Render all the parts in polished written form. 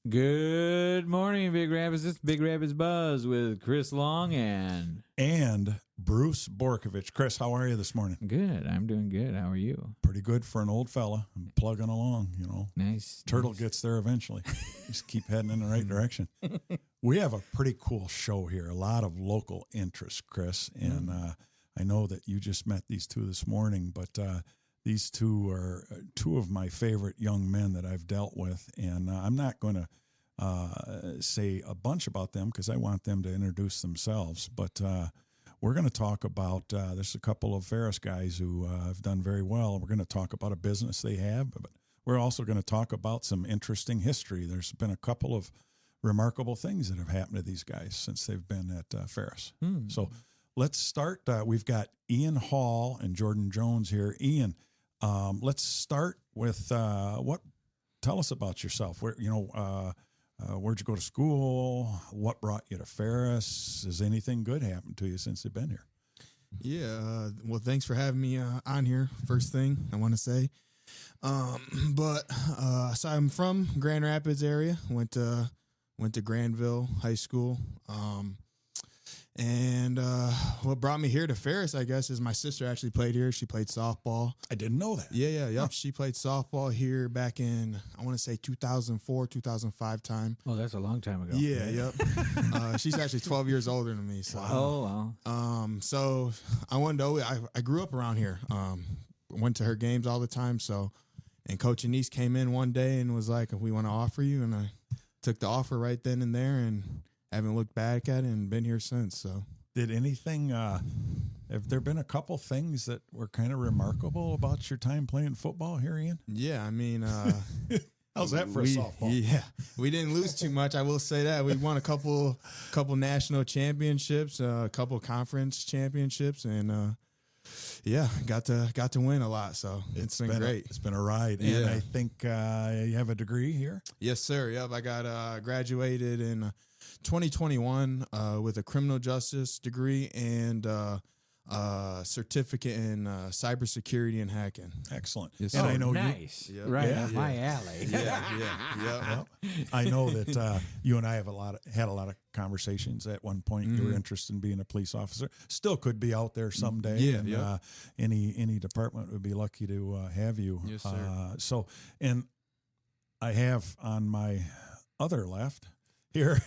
Good morning, Big Rapids. It's Big Rapids Buzz with Chris Long and Bruce Borkovich. Chris, how are you this morning? Good. I'm doing good. How are you? Pretty good for an old fella. I'm plugging along, Nice. Turtle gets there eventually. Just keep heading in the right direction. We have a pretty cool show here. A lot of local interest, Chris. And I know that you just met these two this morning, but these two are two of my favorite young men that I've dealt with. And I'm not going to say a bunch about them because I want them to introduce themselves. But we're going to talk about, there's a couple of Ferris guys who have done very well. We're going to talk about a business they have, but we're also going to talk about some interesting history. There's been a couple of remarkable things that have happened to these guys since they've been at Ferris. So let's start. We've got Ian Hall and Jordan Jones here. Ian, let's start with tell us about yourself. Where'd you go to school? What brought you to Ferris? Has anything good happened to you since you've been here? Yeah, well, thanks for having me on here. First thing I want to say. So I'm from Grand Rapids area. Went to Granville High School. And what brought me here to Ferris, I guess, is my sister actually played here. She played softball. I didn't know that. Yep. Huh. She played softball here back in, I want to say 2004, 2005 time. Oh, that's a long time ago. Yep. She's actually 12 years older than me. So. Oh, wow. So I wanted to, I grew up around here. Went to her games all the time. So, and Coach Anise came in one day and was like, we want to offer you. And I took the offer right then and there and haven't looked back at it and been here since. So, did anything? Have there been a couple things that were kind of remarkable about your time playing football here, Ian? Yeah, I mean, how's that for a softball? Yeah, we didn't lose too much. I will say that we won a couple national championships, a couple conference championships, and got to win a lot. So it's been great. It's been a ride. Yeah. And I think you have a degree here. Yes, sir. Yep, I got graduated in 2021 with a criminal justice degree and certificate in cybersecurity and hacking. Excellent. Yes, and I know nice. You, right up my alley. Yeah. I know that you and I have had a lot of conversations at one point. You were interested in being a police officer. Still could be out there someday. Yeah. And, any department would be lucky to have you. Yes, sir. So, and I have on my other left here,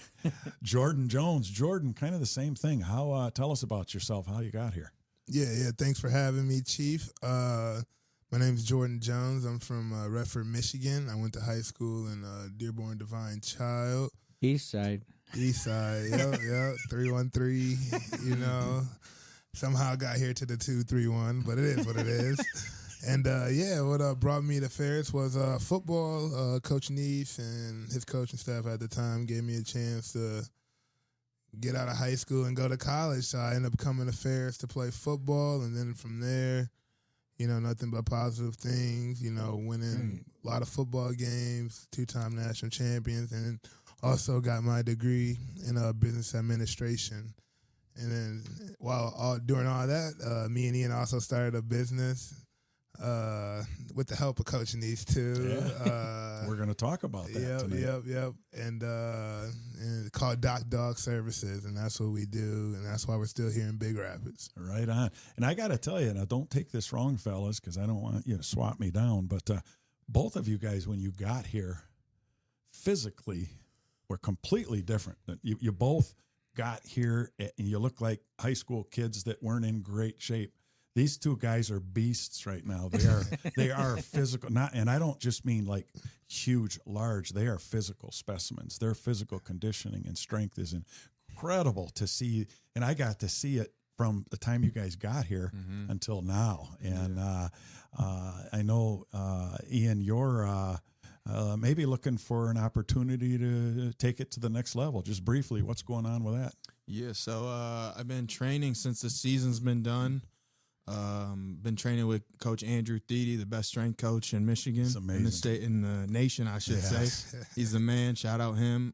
Jordan Jones. Jordan, kind of the same thing. How? Tell us about yourself. How you got here? Yeah. Thanks for having me, Chief. My name is Jordan Jones. I'm from Redford, Michigan. I went to high school in Dearborn Divine Child. East Side. Yep. 313. Somehow got here to the 231, but it is what it is. And, what brought me to Ferris was football. Coach Neef and his coaching staff at the time gave me a chance to get out of high school and go to college. So I ended up coming to Ferris to play football. And then from there, nothing but positive things, winning a lot of football games, 2-time national champions, and also got my degree in business administration. And then during all that, me and Ian also started a business. With the help of Coach Neese too. Yeah. We're going to talk about that tonight. Yep. And it's called Doc Dog Services, and that's what we do, and that's why we're still here in Big Rapids. Right on. And I got to tell you, now don't take this wrong, fellas, because I don't want you to swat me down, but both of you guys, when you got here, physically were completely different. You both got here, and you look like high school kids that weren't in great shape. These two guys are beasts right now. They are physical, and I don't just mean like huge, large. They are physical specimens. Their physical conditioning and strength is incredible to see, and I got to see it from the time you guys got here until now. And I know, Ian, you're maybe looking for an opportunity to take it to the next level. Just briefly, what's going on with that? Yeah, so I've been training since the season's been done. Been training with Coach Andrew Thiede, the best strength coach in Michigan, in the state, in the nation, I should say. He's the man. Shout out him.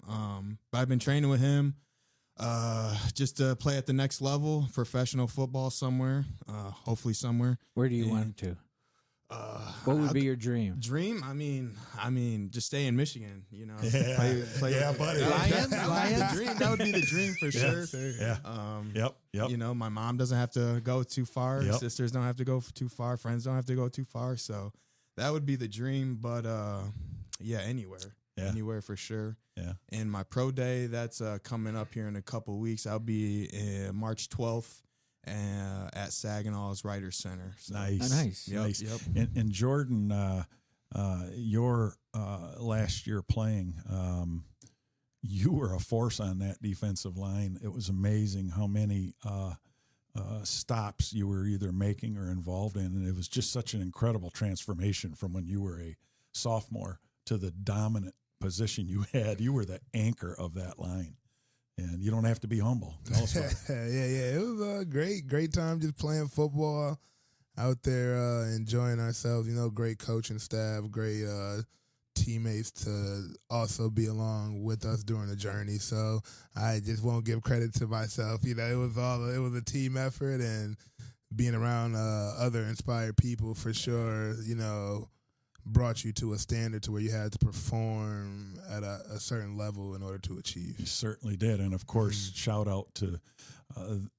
But I've been training with him just to play at the next level, professional football somewhere, hopefully somewhere. Where do you want to? What would be your dream? Dream? I mean, just stay in Michigan. You know, Play buddy. Lions dream. That would be the dream for sure. Yeah. Yep. You know, my mom doesn't have to go too far. Yep. Sisters don't have to go too far. Friends don't have to go too far. So that would be the dream. But yeah, anywhere. Yeah. Anywhere for sure. Yeah. And my pro day, that's coming up here in a couple of weeks. I'll be March 12th at Saginaw's Writers Center. So. Nice. Nice. Yep. And Jordan, your last year playing, you were a force on that defensive line. It was amazing how many stops you were either making or involved in, and it was just such an incredible transformation from when you were a sophomore to the dominant position you had. You were the anchor of that line, and you don't have to be humble. Tell us about it. Yeah. It was a great time just playing football out there, enjoying ourselves. You know, great coaching staff, great teammates to also be along with us during the journey. So I just won't give credit to myself. You know, it was a team effort, and being around other inspired people for sure, you know, brought you to a standard to where you had to perform at a certain level in order to achieve. You certainly did. And, of course, shout out to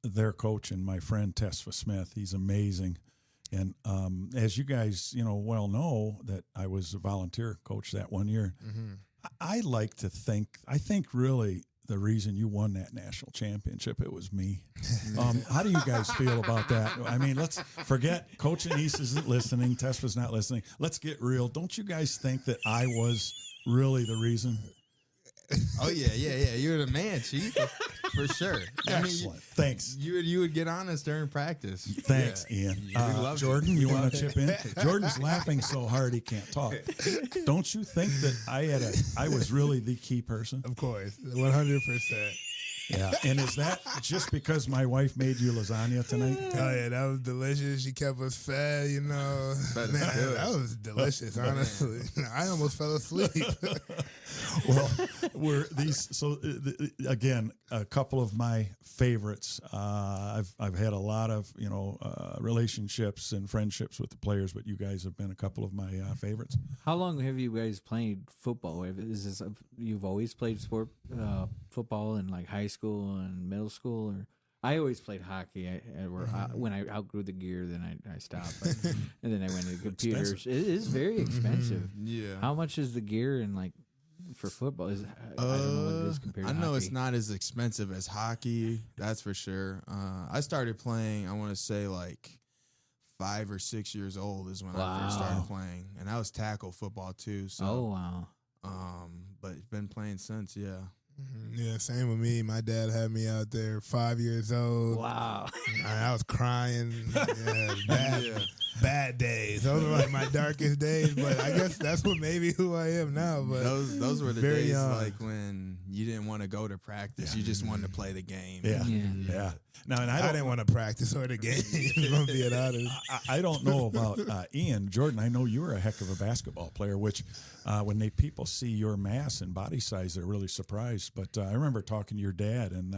their coach and my friend Tesfa Smith. He's amazing. And as you guys, you know, well know, that I was a volunteer coach that one year. Mm-hmm. I like to think, really the reason you won that national championship, it was me. How do you guys feel about that? I mean, let's forget Coach Anise isn't listening. Tesfa's not listening. Let's get real. Don't you guys think that I was really the reason? Oh, yeah. You're the man, Chief. For sure. Excellent. Thanks. You would get honest during practice. Thanks, Ian. Jordan, you want to chip in? Jordan's laughing so hard he can't talk. Don't you think that I was really the key person? Of course, 100%. Yeah, and is that just because my wife made you lasagna tonight? Oh yeah, that was delicious. She kept us fed, you know. Man, that was delicious. Honestly, I almost fell asleep. Well, again, a couple of my favorites. I've had a lot of relationships and friendships with the players, but you guys have been a couple of my favorites. How long have you guys played football? You've always played football in like high school and middle school, or I always played hockey. When I outgrew the gear, then I stopped, and then I went to computers. Expensive. It is very expensive. Yeah. How much is the gear and like for football? I don't know what it is compared to hockey. It's not as expensive as hockey, that's for sure. I started playing, I want to say like 5 or 6 years old is when I first started playing, and I was tackle football too. So, oh wow. But been playing since, yeah. Yeah, same with me. My dad had me out there 5 years old. Wow. I was crying. Bad days. Those were like my darkest days, but I guess that's what made me who I am now. But those were the days like when you didn't want to go to practice. You just wanted to play the game. Yeah. Now, and I didn't want to practice or the game. I'm being honest. I don't know about Ian. Jordan, I know you were a heck of a basketball player, which when people see your mass and body size, they're really surprised. But I remember talking to your dad, and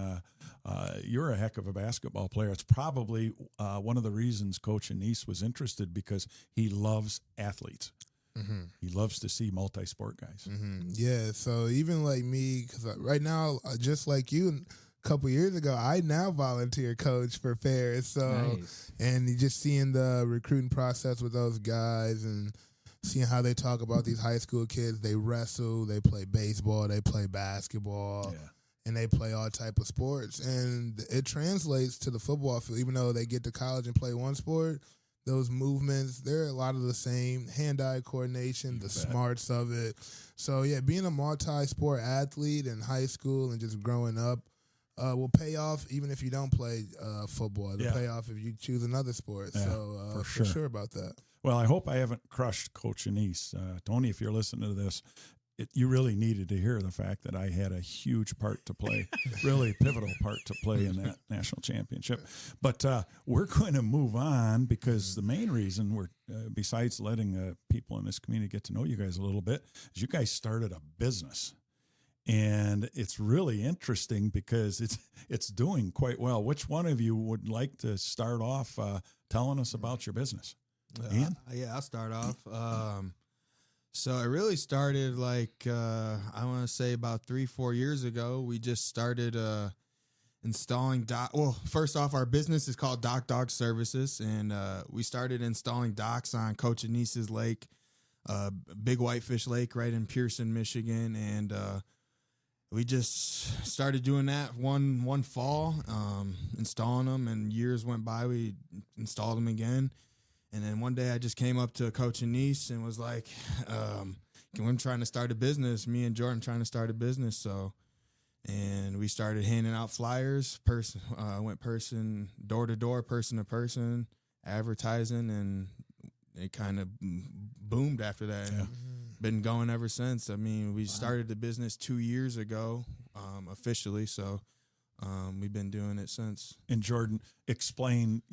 you're a heck of a basketball player. It's probably one of the reasons Coach Anise was interested, because he loves athletes. Mm-hmm. He loves to see multi-sport guys. Mm-hmm. Yeah, so even like me, because right now, just like you, a couple years ago, I now volunteer coach for Ferris. So, nice. And you just seeing the recruiting process with those guys and seeing how they talk about these high school kids. They wrestle, they play baseball, they play basketball. Yeah. And they play all type of sports, and it translates to the football field. Even though they get to college and play one sport, those movements, they're a lot of the same. Hand-eye coordination, the smarts of it. So, yeah, being a multi-sport athlete in high school and just growing up will pay off even if you don't play football. It'll pay off if you choose another sport. Yeah, so, for sure about that. Well, I hope I haven't crushed Coach Anise. Tony, if you're listening to this, you really needed to hear the fact that I had a huge part to play, really pivotal part to play in that national championship. But we're going to move on, because the main reason we're, besides letting people in this community get to know you guys a little bit, is you guys started a business. And it's really interesting because it's doing quite well. Which one of you would like to start off telling us about your business? Ian? Yeah, I'll start off. So it really started like I want to say about 3-4 years ago. We just started installing Well, first off, our business is called Dock Dog Services, and we started installing docks on Coach Anice's Lake, Big Whitefish Lake, right in Pearson, Michigan, and we just started doing that one fall, installing them, and years went by. We installed them again. And then one day I just came up to Coach Anice and was like, I'm trying to start a business. Me and Jordan trying to start a business. And we started handing out flyers, went door to door, person to person, advertising, and it kind of boomed after that. Yeah. Been going ever since. I mean, we started the business 2 years ago, officially. So we've been doing it since. And Jordan, explain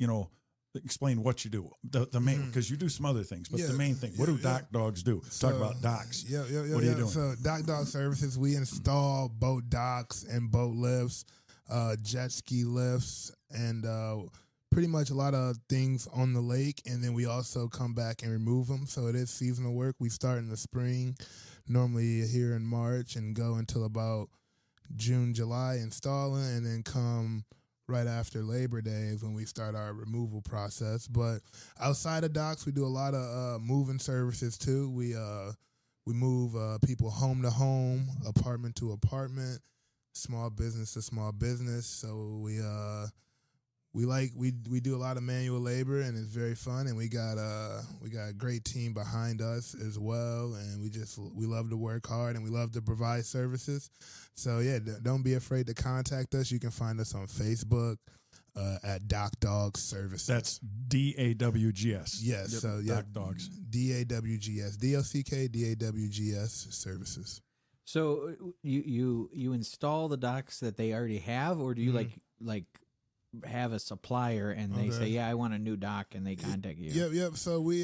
what you do. The main, because you do some other things, but the main thing. What do dock dogs do? Talk about docks. What are you doing? So Dock Dog Services, we install boat docks and boat lifts, jet ski lifts, and pretty much a lot of things on the lake. And then we also come back and remove them. So it is seasonal work. We start in the spring, normally here in March, and go until about June, July installing, and then come right after Labor Day is when we start our removal process. But outside of docks, we do a lot of moving services too. We move people home to home, apartment to apartment, small business to small business. So we do a lot of manual labor, and it's very fun. And we got a great team behind us as well. And we love to work hard, and we love to provide services. So yeah, don't be afraid to contact us. You can find us on Facebook at Dock Dogs Services. That's DAWGS. Yes. Yep. So Dock Dogs. DAWGS. DOCK Services. So you install the docks that they already have, or do you like have a supplier and they say, yeah, I want a new dock, and they contact you? Yep. So we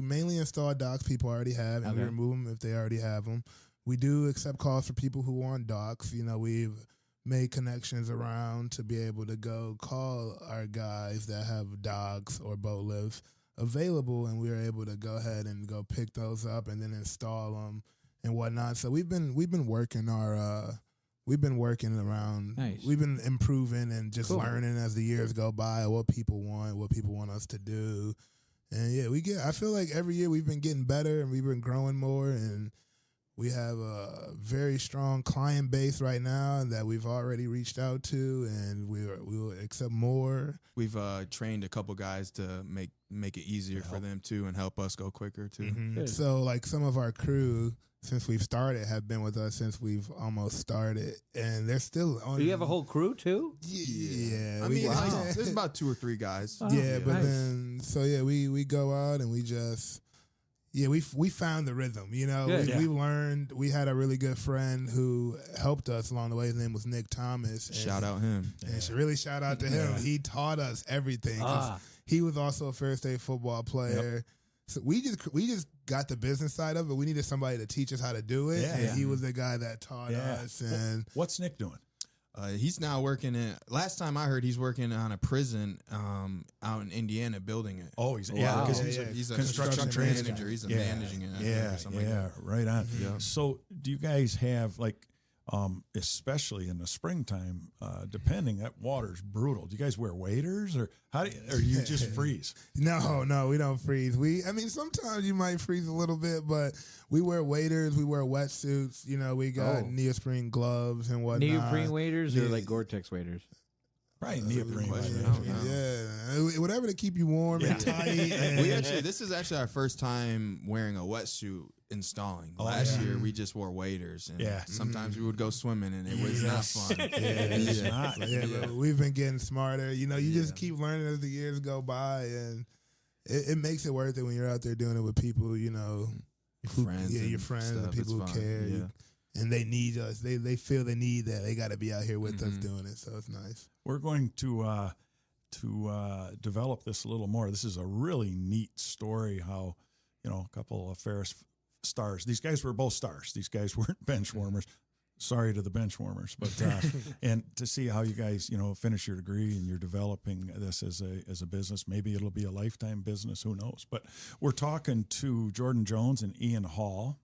mainly install docks people already have, and we remove them if they already have them. We do accept calls for people who want docks. We've made connections around to be able to go call our guys that have docks or boat lifts available, and we are able to go ahead and go pick those up and then install them and whatnot. So we've been working our we've been working around. Nice. We've been improving and just learning as the years go by what people want us to do. And yeah, I feel like every year we've been getting better, and we've been growing more, and we have a very strong client base right now that we've already reached out to, and we will accept more. We've trained a couple guys to make it easier for them too, and help us go quicker too. Mm-hmm. So like some of our crew, since we've started, have been with us since we've almost started, and they're still on. Do you have a whole crew too? Yeah. I mean, there's about 2 or 3 guys. But then we go out and we just. Yeah, we found the rhythm. We learned. We had a really good friend who helped us along the way. His name was Nick Thomas. Shout out him. And really shout out to him. He taught us everything. He was also a Ferris State football player. Yep. So we just got the business side of it. We needed somebody to teach us how to do it. And he was the guy that taught us. And what's Nick doing? He's now working last time I heard, he's working on a prison out in Indiana, building it. Oh, he's he's a construction manager. He's managing it. Yeah, right on. Yeah. So do you guys have especially in the springtime, depending, that water's brutal. Do you guys wear waders, or or you just freeze? No, we don't freeze. Sometimes you might freeze a little bit, but we wear waders, we wear wetsuits. We got neoprene gloves and whatnot. Neoprene waders or like Gore-Tex waders? Probably neoprene. Whatever to keep you warm and tight. And this is actually our first time wearing a wetsuit installing. Last year we just wore waders, and sometimes we would go swimming, and it was not fun. But we've been getting smarter. You just keep learning as the years go by, and it makes it worth it when you're out there doing it with people. Your friends, and people who care. Yeah. And they need us. They feel the need that they got to be out here with us doing it. So it's nice. We're going to develop this a little more. This is a really neat story. How a couple of Ferris stars. These guys were both stars. These guys weren't bench warmers. sorry to the bench warmers, but and to see how you guys, finish your degree and you're developing this as a business. Maybe it'll be a lifetime business. Who knows? But we're talking to Jordan Jones and Ian Hall.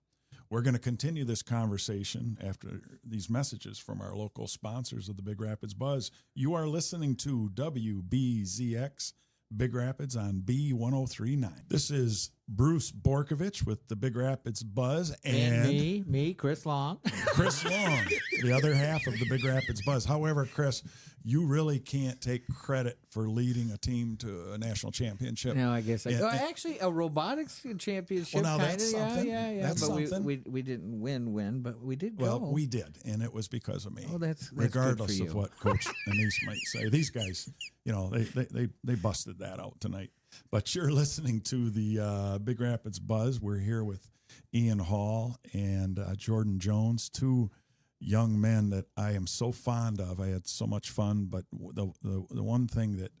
We're going to continue this conversation after these messages from our local sponsors of the Big Rapids Buzz. You are listening to WBZX Big Rapids on B1039. This is Bruce Borkovich with the Big Rapids Buzz and me, Chris Long. Chris Long, the other half of the Big Rapids Buzz. However, Chris, you really can't take credit for leading a team to a national championship. No, I guess actually a robotics championship. Well, now that's something. Yeah. That's but something. we didn't win, but we did go. Well, we did, and it was because of me. Oh, that's regardless good for of you. what Coach Anise might say. These guys, they busted that out tonight. But you're listening to the Big Rapids Buzz. We're here with Ian Hall and Jordan Jones, two young men that I am so fond of. I had so much fun, but the one thing that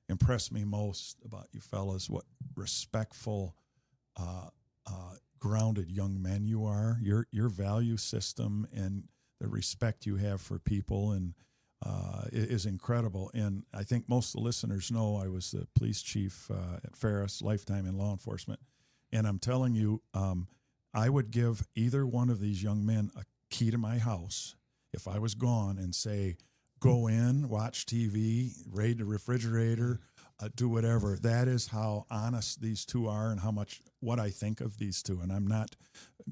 impressed me most about you fellas, what respectful, grounded young men you are. Your value system and the respect you have for people and is incredible. And I think most of the listeners know I was the police chief at Ferris, lifetime in law enforcement. And I'm telling you, I would give either one of these young men a key to my house if I was gone and say, go in, watch TV, raid the refrigerator, do whatever. That is how honest these two are and what I think of these two. And I'm not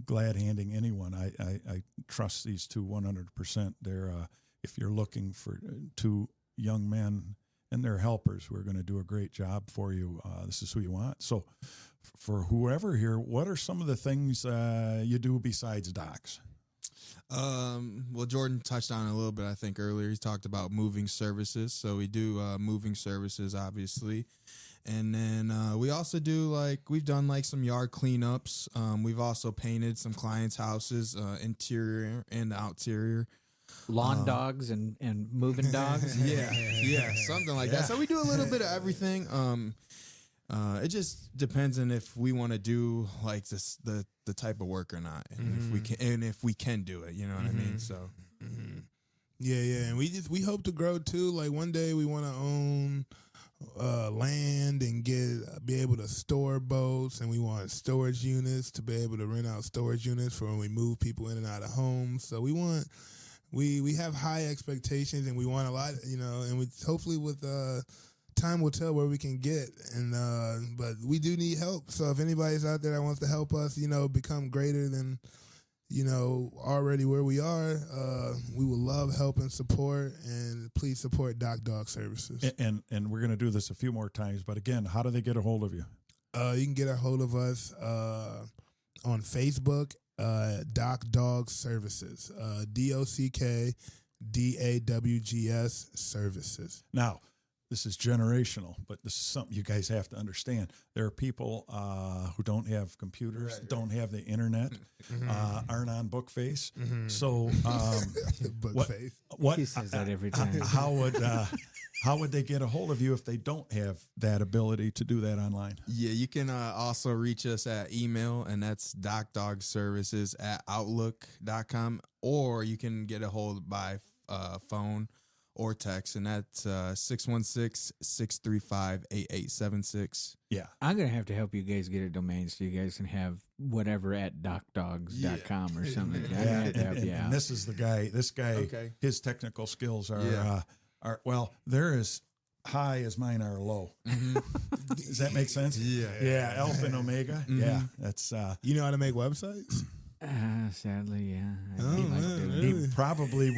glad handing anyone. I trust these two 100%. They're, if you're looking for two young men and their helpers who are going to do a great job for you, this is who you want. So for whoever here, what are some of the things you do besides docs? Well, Jordan touched on it a little bit, I think, earlier. He talked about moving services. So we do moving services, obviously. And then we also do, we've done, some yard cleanups. We've also painted some clients' houses, interior and outerior. Lawn dogs and moving dogs. Yeah, something like that. So we do a little bit of everything. It just depends on if we want to do the type of work or not, and if we can do it. You know what I mean? So, yeah, and we hope to grow too. Like one day we want to own land and be able to store boats, and we want storage units to be able to rent out storage units for when we move people in and out of homes. So we have high expectations, and we want a lot, and we hopefully with time will tell where we can get, but we do need help. So if anybody's out there that wants to help us, become greater than, already where we are, we would love help and support, and please support Doc Dog Services. And we're going to do this a few more times, but again, how do they get a hold of you? You can get a hold of us on Facebook, Doc Dog Services, DOCKDAWGS Services. Now, this is generational, but this is something you guys have to understand. There are people who don't have computers, don't have the internet, aren't on Bookface. So, Bookface. He says that every time. How would they get a hold of you if they don't have that ability to do that online? Yeah, you can also reach us at email, and that's docdogservices@outlook.com, or you can get a hold by phone or text, and that's 616-635-8876. Yeah. I'm going to have to help you guys get a domain so you guys can have whatever at docdogs.com or something like that. I'm gonna have to help you out. And this is the guy, okay. His technical skills are they're as high as mine are low. Does that make sense? Yeah. Alpha and Omega. Yeah. That's, you know how to make websites? Sadly, yeah. He probably,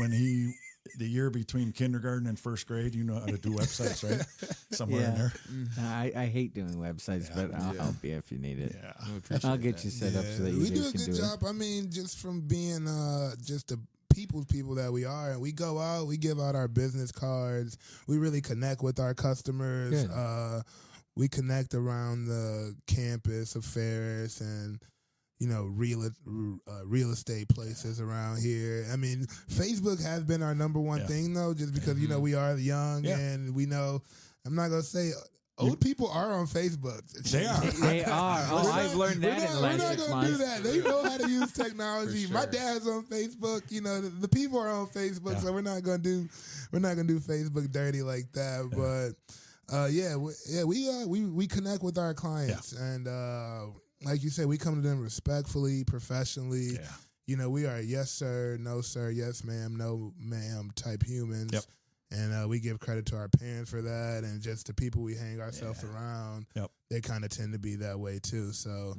the year between kindergarten and first grade, you know how to do websites, right? Somewhere in there. I hate doing websites, but I'll help you if you need it. Yeah. I'll get you set up so that you we do guys a can good do job. I mean, just from being just the people's people that we are, and we go out, we give out our business cards. We really connect with our customers. We connect around the campus of Ferris and real estate places around here. I mean, Facebook has been our number one thing, though, just because, we are young and we know, I'm not going to say Old people are on Facebook. They are. They are. Oh, I've learned that in the last 6 We're not months. gonna do that. They know how to use technology. For My sure. dad's on Facebook. You know, the people are on Facebook, so we're not gonna do Facebook dirty like that. But we connect with our clients, and like you said, we come to them respectfully, professionally. Yeah. You know, we are yes sir, no sir, yes ma'am, no ma'am type humans. Yep. And we give credit to our parents for that, and just the people we hang ourselves around. Yep. They kind of tend to be that way too. So,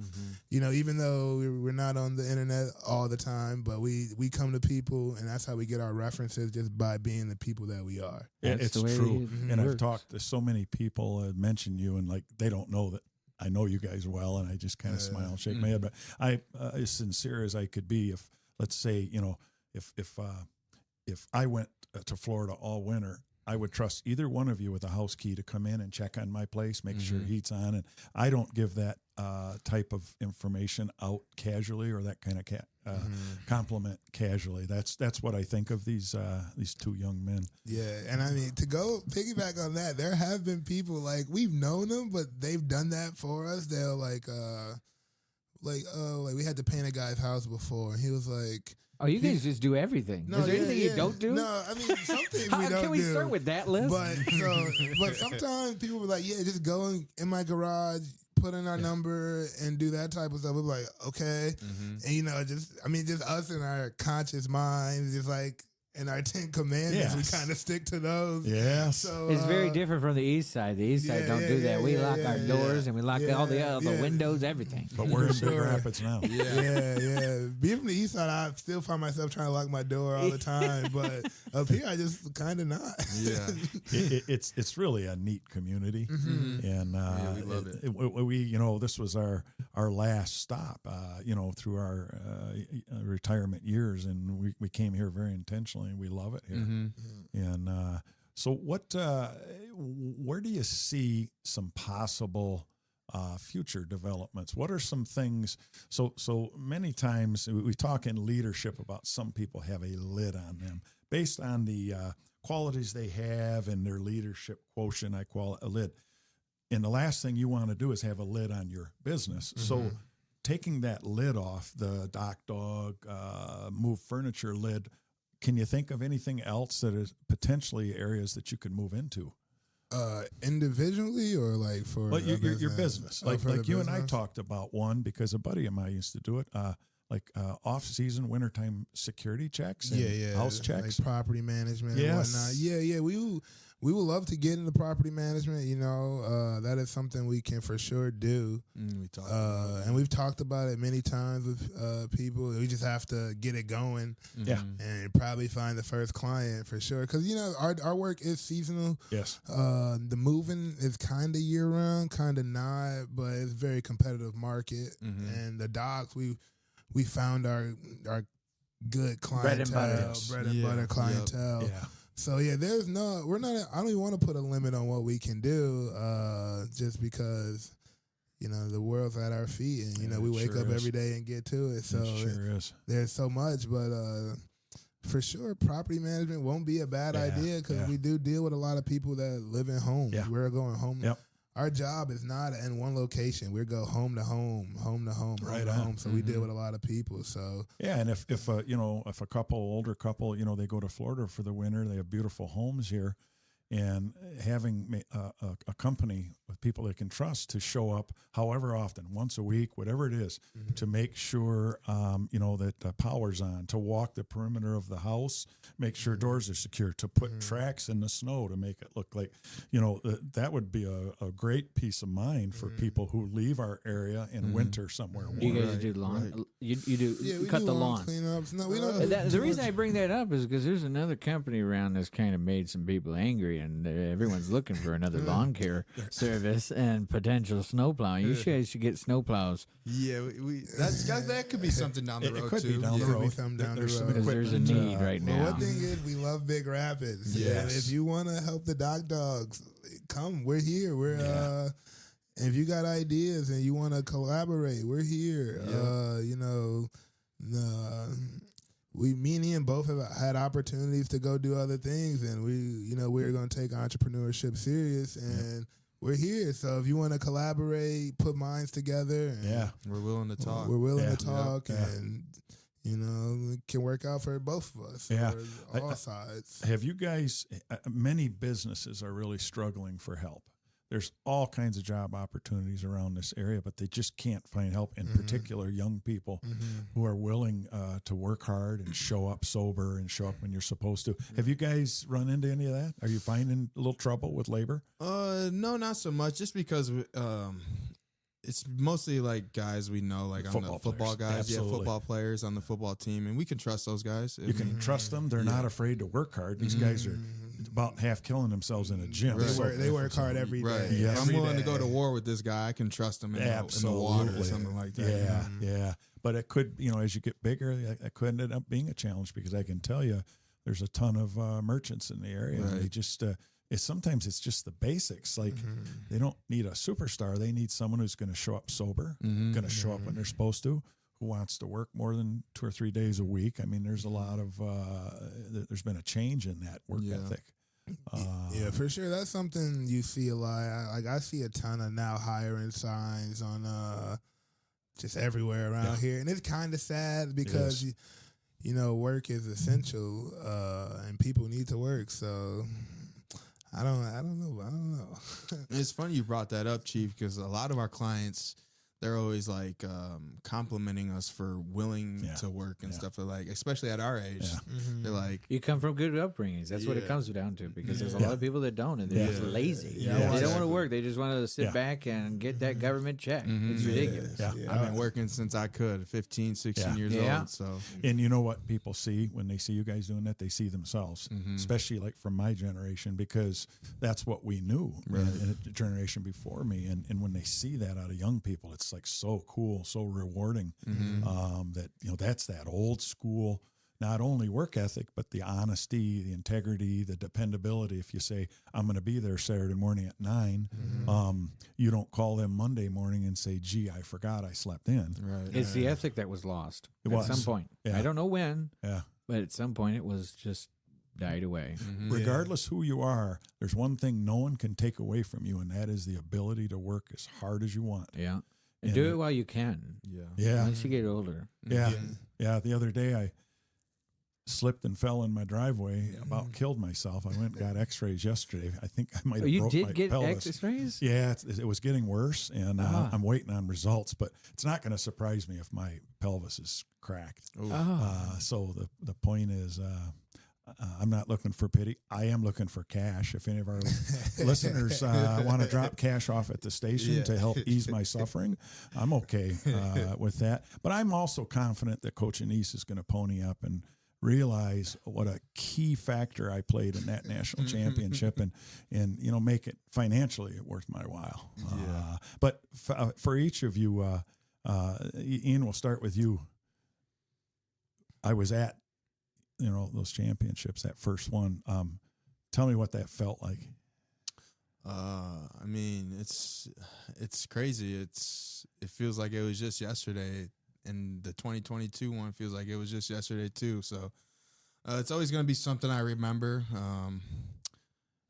you know, even though we're not on the internet all the time, but we come to people, and that's how we get our references, just by being the people that we are. It's the way true. it And I've works. talked to so many people mention you, and like they don't know that I know you guys well, and I just kind of smile and shake my head. But I, as sincere as I could be, if let's say, you know, if I went to Florida all winter, I would trust either one of you with a house key to come in and check on my place, make sure heat's on. And I don't give that type of information out casually, or that kind of compliment casually. That's what I think of these two young men. Yeah, and I mean, to go piggyback on that, there have been people, like, we've known them, but they've done that for us. They'll like we had to paint a guy's house before, and he was like, Oh, you guys just do everything. Is there anything you don't do? No, I mean, some things How we don't can we do. start with that list? But sometimes people were like, yeah, just go in my garage, put in our number, and do that type of stuff. We're like, okay. And, you know, just us in our conscious minds, just like in our 10 commandments, we kind of stick to those. Yeah. So It's very different from the east side. The east side don't do that. We lock our doors and we lock all the windows, everything. But we're in Big Rapids now. Yeah. Being from the east side, I still find myself trying to lock my door all the time. But up here, I just kind of not. Yeah. It's really a neat community, and we love it. We you know, this was our last stop, you know, through our retirement years, and we came here very intentionally. We love it here, and so what? Where do you see some possible future developments? What are some things? So many times we talk in leadership about some people have a lid on them based on the qualities they have and their leadership quotient. I call it a lid. And the last thing you want to do is have a lid on your business. So taking that lid off, the dock dog, move furniture lid, can you think of anything else that is potentially areas that you could move into? Individually, or like for your business, like you and I business? talked about one, because a buddy of mine used to do it, off-season wintertime security checks, and house checks, like property management and whatnot. Yeah. We would love to get into property management. You know, that is something we can for sure do. And we've talked about it many times with people. We just have to get it going. And probably find the first client for sure. Because, you know, our work is seasonal. Yes. The moving is kind of year round, kind of not, but it's a very competitive market. And the docks, we found our good clientele, bread and butter clientele. Yeah. So yeah, I don't even want to put a limit on what we can do, just because, you know, the world's at our feet, and, you know, we wake up every day and get to it. So there's so much, but for sure, property management won't be a bad idea, because we do deal with a lot of people that live in homes. We're going home. Yep. Our job is not in one location. We go home to home, home to home, home to home. So we deal with a lot of people. So and if a older couple, you know, they go to Florida for the winter, they have beautiful homes here, and having a company with people they can trust to show up however often, once a week, whatever it is, to make sure that the power's on, to walk the perimeter of the house, make sure doors are secure, to put tracks in the snow to make it look like, you know, that would be a great peace of mind for people who leave our area in winter somewhere warm. You guys do lawn? You do we cut do the lawn. cleanups. No, we don't. The reason I bring that up is because there's another company around that's kind of made some people angry, and everyone's looking for another lawn care service and potential snowplow. You guys should get snowplows. Yeah, that could be something down the road, it could too. be down the road. Because there's a need right now. Well, one thing is, we love Big Rapids. Yes. If you want to help the dock dogs, come. We're here. If you got ideas and you want to collaborate, we're here. Me and Ian both have had opportunities to go do other things, and we're going to take entrepreneurship serious, and we're here. So if you want to collaborate, put minds together. And we're willing to talk. We're willing to talk, and it can work out for both of us. Yeah, or all sides. Have you guys? Many businesses are really struggling for help. There's all kinds of job opportunities around this area, but they just can't find help. In particular, young people who are willing to work hard and show up sober and show up when you're supposed to. Have you guys run into any of that? Are you finding a little trouble with labor? No, not so much. Just because it's mostly like guys we know, like on the football guys. Absolutely. Yeah, football players on the football team, and we can trust those guys. You can trust them. They're not afraid to work hard. These guys are about half killing themselves in a gym. Right. They work hard every day. Right. Yes. If I'm willing to go to war with this guy, I can trust him in the water or something like that. Yeah. But it could, as you get bigger, that could end up being a challenge, because I can tell you there's a ton of merchants in the area. Right. And they just, sometimes it's just the basics. Like they don't need a superstar. They need someone who's going to show up sober, going to show up when they're supposed to, who wants to work more than 2 or 3 days a week. I mean, there's a lot of, there's been a change in that work ethic. Yeah, for sure. That's something you see a lot. I see a ton of now hiring signs on just everywhere around here, and it's kind of sad because work is essential, and people need to work. So I don't know. It's funny you brought that up, Chief, because a lot of our clients, they're always like complimenting us for willing to work and stuff. Like, especially at our age, they're like, you come from good upbringings. That's what it comes down to, because there's a lot of people that don't, and they're just lazy. They don't want to work. They just want to sit back and get that government check. It's ridiculous. I've been working since I could, 15, 16 years old. So, and you know what people see when they see you guys doing that? They see themselves, especially like from my generation, because that's what we knew in a generation before me. And when they see that out of young people, it's like so cool, so rewarding, that that's that old school, not only work ethic, but the honesty, the integrity, the dependability. If you say, I'm going to be there Saturday morning at 9, you don't call them Monday morning and say, gee, I forgot I slept in. Right. It's the ethic that was lost at some point. I don't know when, but at some point it was just died away. Regardless who you are, there's one thing no one can take away from you, and that is the ability to work as hard as you want. And do it while you can. Once you get older. The other day I slipped and fell in my driveway, about killed myself. I went and got x-rays yesterday. I think I might have broke my pelvis. You did get x-rays? Yeah, it was getting worse, and I'm waiting on results, but it's not going to surprise me if my pelvis is cracked. So the point is, I'm not looking for pity. I am looking for cash. If any of our listeners want to drop cash off at the station to help ease my suffering, I'm okay with that. But I'm also confident that Coach Anise is going to pony up and realize what a key factor I played in that national championship, and make it financially worth my while. But for each of you, Ian, we'll start with you. I was at those championships, that first one. Tell me what that felt like. I mean, it's crazy. It feels like it was just yesterday, and the 2022 one feels like it was just yesterday too. So it's always going to be something I remember. I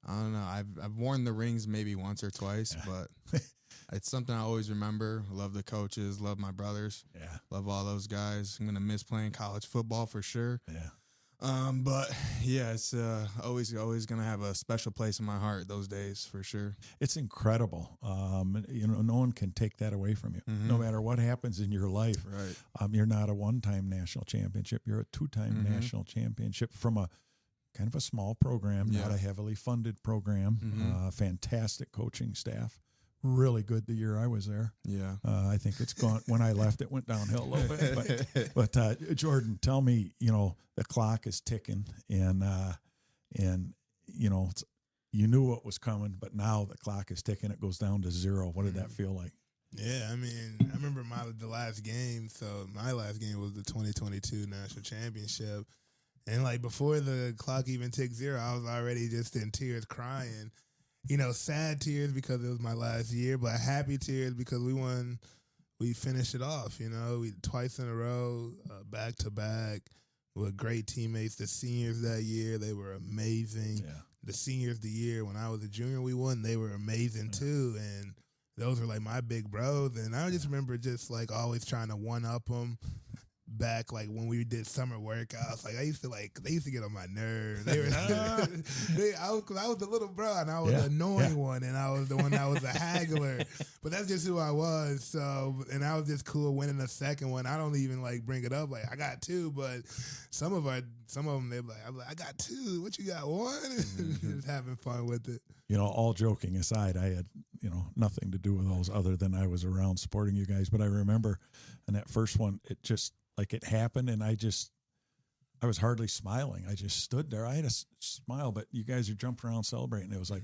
don't know. I've worn the rings maybe once or twice, but it's something I always remember. I love the coaches, love my brothers, love all those guys. I'm going to miss playing college football for sure. But it's always going to have a special place in my heart those days for sure. It's incredible. No one can take that away from you. No matter what happens in your life. Right. You're not a one-time national championship. You're a two-time national championship from a kind of a small program, not a heavily funded program. Fantastic coaching staff. Really good the year I was there. I think it's gone. When I left, it went downhill a little bit. But Jordan, tell me, the clock is ticking, and you knew what was coming, but now the clock is ticking. It goes down to 0. What did that feel like? Yeah, I mean, I remember the last game. So my last game was the 2022 national championship, and like before the clock even ticked 0, I was already just in tears, crying. Sad tears because it was my last year, but happy tears because we won. We finished it off, we twice in a row, back to back with great teammates. The seniors that year, they were amazing. the seniors the year when I was a junior we won, they were amazing too. And those were like my big bros. And I just remember just like always trying to one up them. Back like when we did summer workouts, like they used to get on my nerves. They were, I was the little bro and I was the annoying one, and I was the one that was a haggler. But that's just who I was. So, and I was just cool winning the second one. I don't even like bring it up like I got two, but some of them they're like, I got two. What you got, one? Just having fun with it. You know, all joking aside, I had nothing to do with those other than I was around supporting you guys. But I remember in that first one, it just. Like it happened, and I was hardly smiling. I just stood there. I had a smile, but you guys are jumping around celebrating. It was like,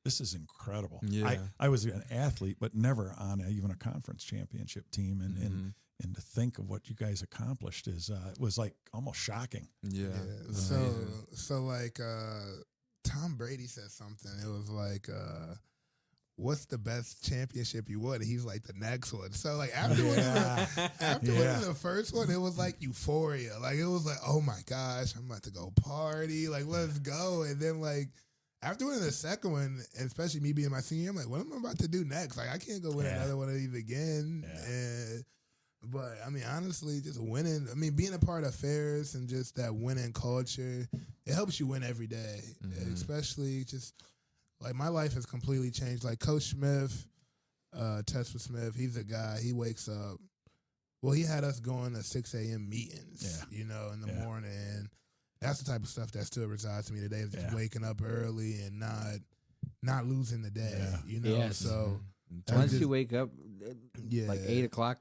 this is incredible. Yeah. I was an athlete, but never on even a conference championship team. And to think of what you guys accomplished it was like almost shocking. Yeah. So like Tom Brady said something. It was like, what's the best championship you won? And he's like, the next one. So like after winning the first one, it was like euphoria. Like it was like, oh my gosh, I'm about to go party. Like let's go. And then like after winning the second one, and especially me being my senior, I'm like, what am I about to do next? Like I can't go win another one of these again. Yeah. But I mean, honestly, just winning. I mean, being a part of Ferris and just that winning culture, it helps you win every day, especially just. Like, my life has completely changed. Like, Coach Smith, Tesla Smith, he's a guy, he wakes up. Well, he had us going to 6 a.m. meetings, in the morning. And that's the type of stuff that still resides to me today, is just waking up early and not losing the day, Yes. So once you wake up, like 8 o'clock,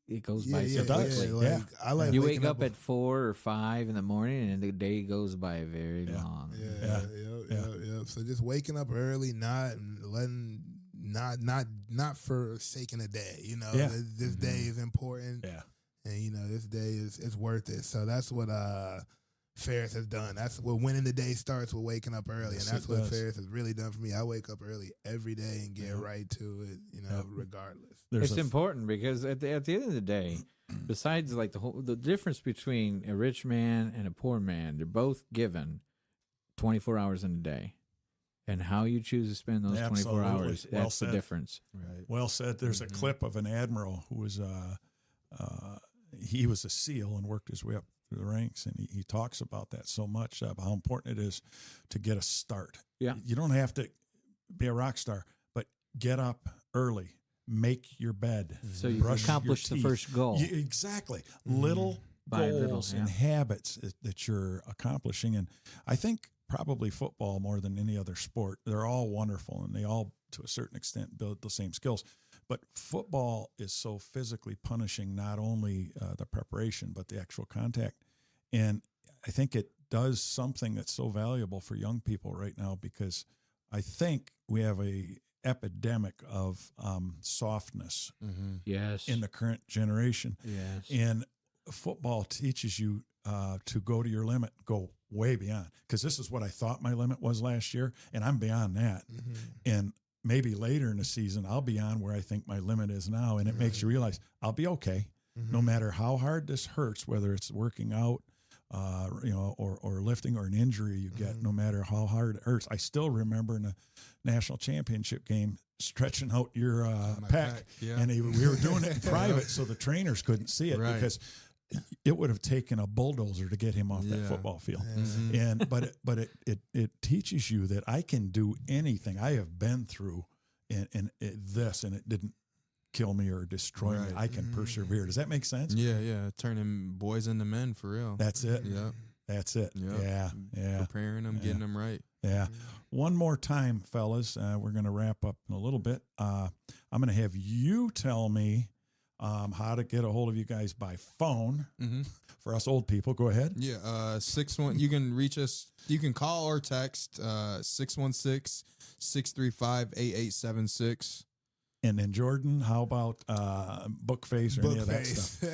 it goes by so quickly. Like, I like you wake up at 4 or 5 in the morning, and the day goes by very long. Yeah. So just waking up early, not forsaking a day. This day is important. Yeah, and this day is worth it. So that's what Ferris has done. That's what winning the day starts with waking up early, and that's what Ferris has really done for me. I wake up early every day and get right to it. Regardless. It's important because at the end of the day, besides like the difference between a rich man and a poor man, they're both given 24 hours in a day, and how you choose to spend those 24 hours, that's the difference. Right. Well said. There's a clip of an admiral who was he was a SEAL and worked his way up through the ranks, and he talks about that so much, how important it is to get a start. Yeah, you don't have to be a rock star, but get up early. Make your bed. So you accomplish the first goal. Exactly. Little goals and habits that you're accomplishing. And I think probably football more than any other sport, they're all wonderful and they all, to a certain extent, build the same skills. But football is so physically punishing, not only the preparation, but the actual contact. And I think it does something that's so valuable for young people right now, because I think we have a epidemic of softness in the current generation. Yes. And football teaches you to go to your limit, go way beyond. Because this is what I thought my limit was last year, and I'm beyond that. And maybe later in the season, I'll be on where I think my limit is now, and it makes you realize I'll be okay. No matter how hard this hurts, whether it's working out, or lifting, or an injury you get, no matter how hard it hurts. I still remember in a national championship game stretching out your pec, and we were doing it in private, so the trainers couldn't see it because it would have taken a bulldozer to get him off that football field. But it teaches you that I can do anything. I have been through and it didn't kill me or destroy me. I can persevere. Does that make sense? Yeah. Turning boys into men for real. That's it. Yeah. That's it. Yep. Yeah. Preparing them, getting them right. Yeah. One more time, fellas. We're going to wrap up in a little bit. I'm going to have you tell me how to get a hold of you guys by phone. For us old people, go ahead. Yeah. 61. You can reach us. You can call or text 616-635-8876. And then Jordan, how about Bookface or any of that stuff?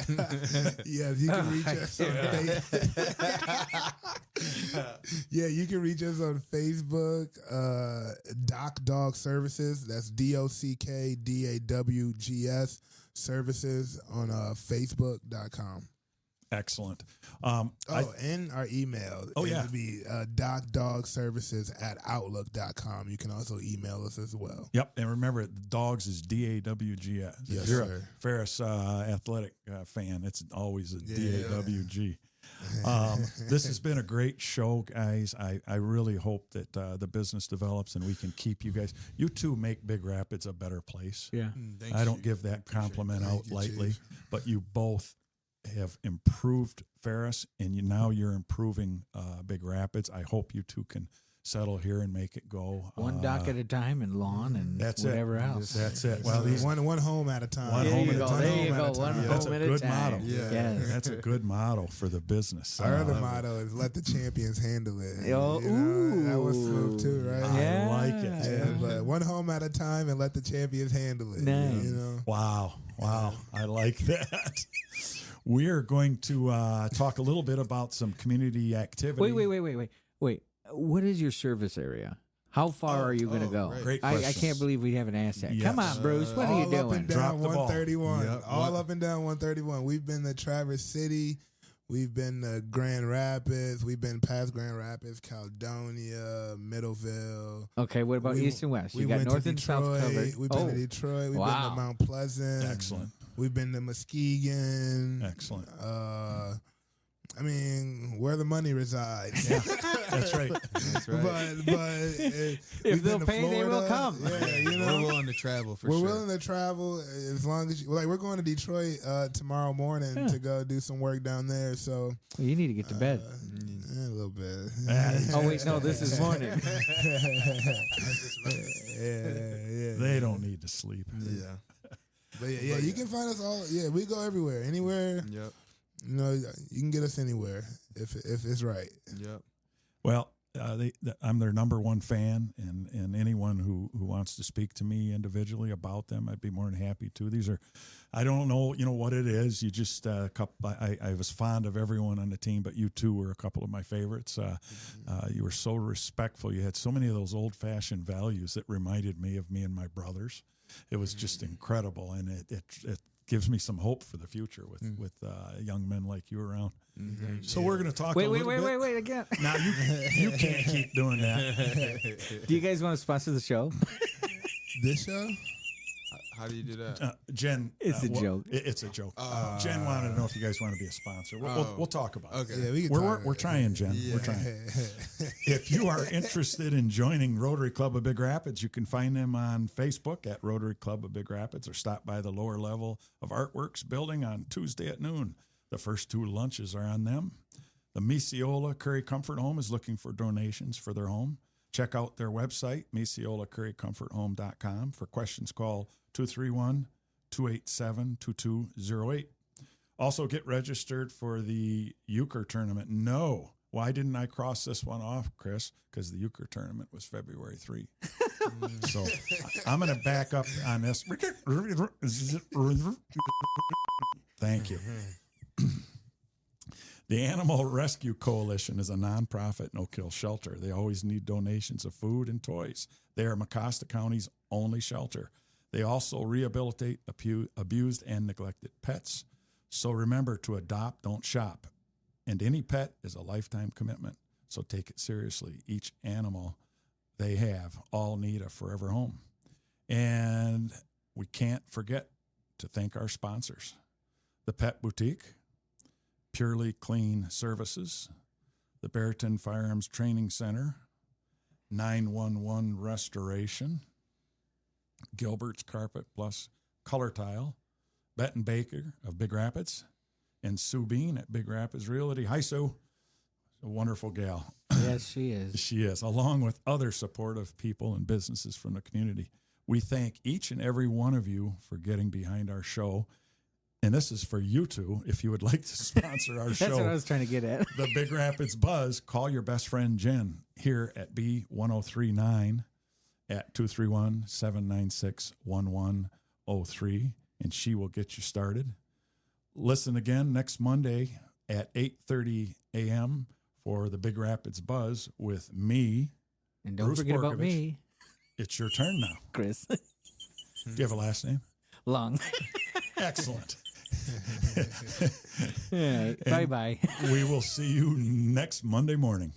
Yes, you can reach us on you can reach us on Facebook, Doc Dog Services. That's DOCKDAWGS Services on Facebook.com. Excellent. And our email. Oh, yeah. It would be docdogservices@outlook.com. You can also email us as well. Yep. And remember, dogs is DAWGS. Yes, If you're sir. a Ferris athletic fan, it's always a DAWG. This has been a great show, guys. I really hope that the business develops and we can keep you guys. You two make Big Rapids a better place. Yeah. Thanks, I don't Chief. give that compliment Thank out you, lightly, Chief. but you both have improved Ferris, and now you're improving Big Rapids. I hope you two can settle here and make it go. One dock at a time and lawn and That's whatever it. else. That's it. Well, these one home at a time. One There home you at a go. time. There you Home at go. a One time. That's home a at a good time. model. Yeah. Yes. That's a good model for the business. Our other motto is "Let the champions handle it." Oh, You know, that was ooh. smooth too, right? I like it. Yeah, but one home at a time and let the champions handle it. Nice. You know? Wow. I like that. We are going to talk a little bit about some community activity. Wait. What is your service area? How far are you going to go? right. Great I questions. can't believe we haven't asked that. Yes. Come on, Bruce. What are you All up doing? and Drop down the ball. 131. Yep. All up and down 131. We've been to Traverse City. We've been to Grand Rapids. We've been past Grand Rapids, Caledonia, Middleville. Okay, what about We- East and West? We You got went North to and South Detroit. covered. We've been to Detroit. We've been Wow. to Mount Pleasant. Excellent. We've been to Muskegon. Excellent. I mean, where the money resides. Yeah, that's right. That's right. But If they'll pay, they will come. Yeah, you know, We're willing to travel for we're sure. willing to travel as long as we're going to Detroit tomorrow morning Yeah. to go do some work down there. So Well, you need to get to bed. a little bit. Oh, wait, no, this is morning. yeah. They don't need to sleep. Yeah. But yeah, you can find us all. Yeah, we go everywhere, anywhere. Yep. You know, you can get us anywhere if it's right. Yep. Well, I'm their number one fan, and anyone who wants to speak to me individually about them, I'd be more than happy to. These are, I don't know, what it is. You just a couple. I was fond of everyone on the team, but you two were a couple of my favorites. You were so respectful. You had so many of those old-fashioned values that reminded me of me and my brothers. It was just incredible, and it gives me some hope for the future with young men like you around. So we're going to talk. Wait a little bit. wait again. Now you can't keep doing that. Do you guys want to sponsor the show? This show? How do you do that? Jen, It's a joke. It's a joke. Jen wanted to know if you guys want to be a sponsor. We'll talk about it. Okay. Yeah, we can talk. We're trying, Jen. Yeah. We're trying. If you are interested in joining Rotary Club of Big Rapids, you can find them on Facebook at Rotary Club of Big Rapids, or stop by the lower level of Artworks building on Tuesday at noon. The first 2 lunches are on them. The Misiola Curry Comfort Home is looking for donations for their home. Check out their website, MisiolaCurryComfortHome.com. For questions, call 231-287-2208. Also, get registered for the euchre tournament. No. Why didn't I cross this one off, Chris? Because the euchre tournament was February 3. So I'm going to back up on this. Thank you. The Animal Rescue Coalition is a nonprofit no-kill shelter. They always need donations of food and toys. They are Mecosta County's only shelter. They also rehabilitate abused and neglected pets. So remember to adopt, don't shop. And any pet is a lifetime commitment, so take it seriously. Each animal they have all need a forever home. And we can't forget to thank our sponsors. The Pet Boutique, Purely Clean Services, the Barrington Firearms Training Center, 911 Restoration, Gilbert's Carpet Plus Color Tile, Betton Baker of Big Rapids, and Sue Bean at Big Rapids Realty. Hi, Sue. A wonderful gal. Yes, she is. She is, along with other supportive people and businesses from the community. We thank each and every one of you for getting behind our show. And this is for you two, if you would like to sponsor our show. That's what I was trying to get at. The Big Rapids Buzz. Call your best friend Jen here at B1039 at 231-796-1103, and she will get you started. Listen again next Monday at 8:30 a.m. for the Big Rapids Buzz with me. And don't Bruce forget about Borkovich. me, It's your turn now. Chris. Do you have a last name? Long. Excellent. Yeah. Bye-bye. We will see you next Monday morning.